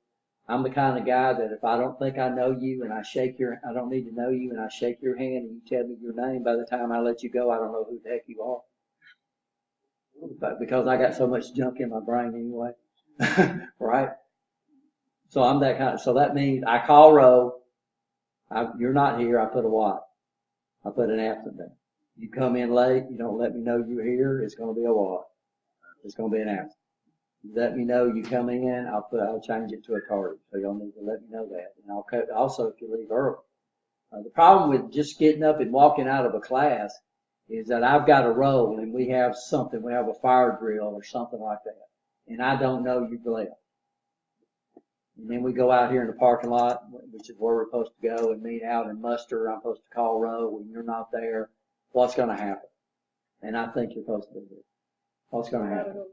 I'm the kind of guy that if I don't think I know you and I don't need to know you, and I shake your hand and you tell me your name, by the time I let you go, I don't know who the heck you are. But because I got so much junk in my brain anyway, right? So I'm that kind of, so that means I call roll. You're not here, I put a what? I put an absent there. You come in late, you don't let me know you're here, it's going to be a what? It's going to be an absent. You let me know you come in, I'll change it to a tardy. So y'all need to let me know that. And I'll cut, also if you leave early. The problem with just getting up and walking out of a class is that I've got a roll and we have something, we have a fire drill or something like that. And I don't know you've left. And then we go out here in the parking lot, which is where we're supposed to go and meet out and muster. I'm supposed to call roll when you're not there. What's going to happen? And I think you're supposed to be there. What's going to happen?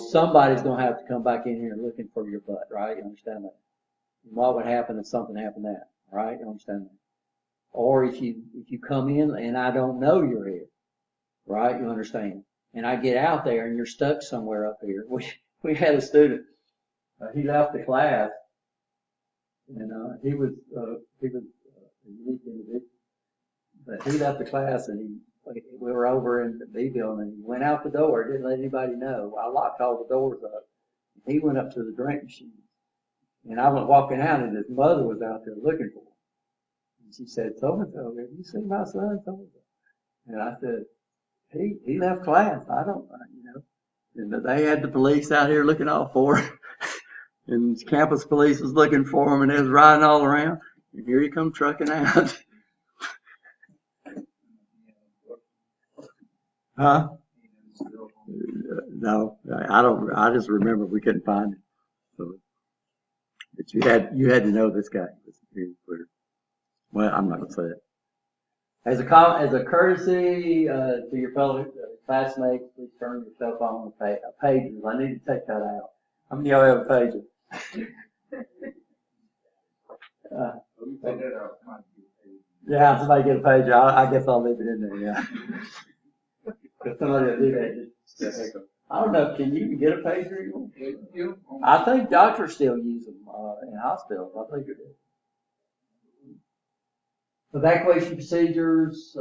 Somebody's going to have to come back in here looking for your butt, right? You understand that? And what would happen if something happened that, right? You understand that? Or if you come in and I don't know you're here, right? You understand? And I get out there and you're stuck somewhere up here. We had a student. He left the class, and he was a unique individual. But he left the class, and we were over in the B building, and he went out the door, didn't let anybody know. I locked all the doors up. He went up to the drink machine, and I went walking out, and his mother was out there looking for him. And she said, "So-and-so, have you seen my son, so-and-so?" And I said, he left class. I don't, you know. And they had the police out here looking out for him. And campus police was looking for him, and they was riding all around. And here he come trucking out. Huh? No, I don't. I just remember we couldn't find him. So, but you had to know this guy. Well, I'm not gonna say it. As a courtesy to your fellow classmates, please turn your cell phone to pages. I need to take that out. How many of y'all have a pager? Yeah, somebody get a pager. I guess I'll leave it in there. Yeah. If somebody will do that, just I don't know. Can you even get a pager anymore? I think doctors still use them in hospitals. I think it is. Evacuation procedures.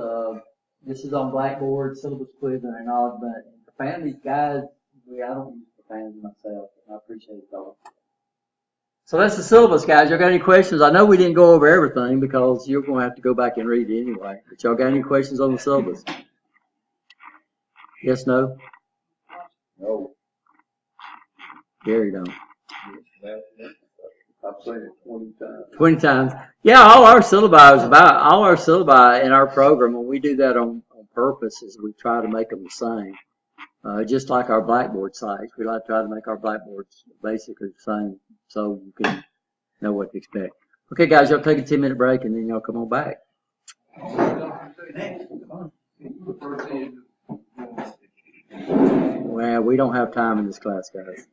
This is on Blackboard, syllabus quiz and acknowledgement. And profanity, guys, I don't use profanity myself. I appreciate it all. So that's the syllabus, guys. Y'all got any questions? I know we didn't go over everything because you're going to have to go back and read it anyway. But y'all got any questions on the syllabus? Yes, no? No. Gary don't. I've seen it 20 times. 20 times. Yeah, all our syllabi in our program, when we do that on purpose, is we try to make them the same. Just like our Blackboard sites, we like to try to make our Blackboards basically the same so you can know what to expect. Okay, guys, y'all take a 10-minute break and then y'all come on back. You prefer to Well, we don't have time in this class, guys.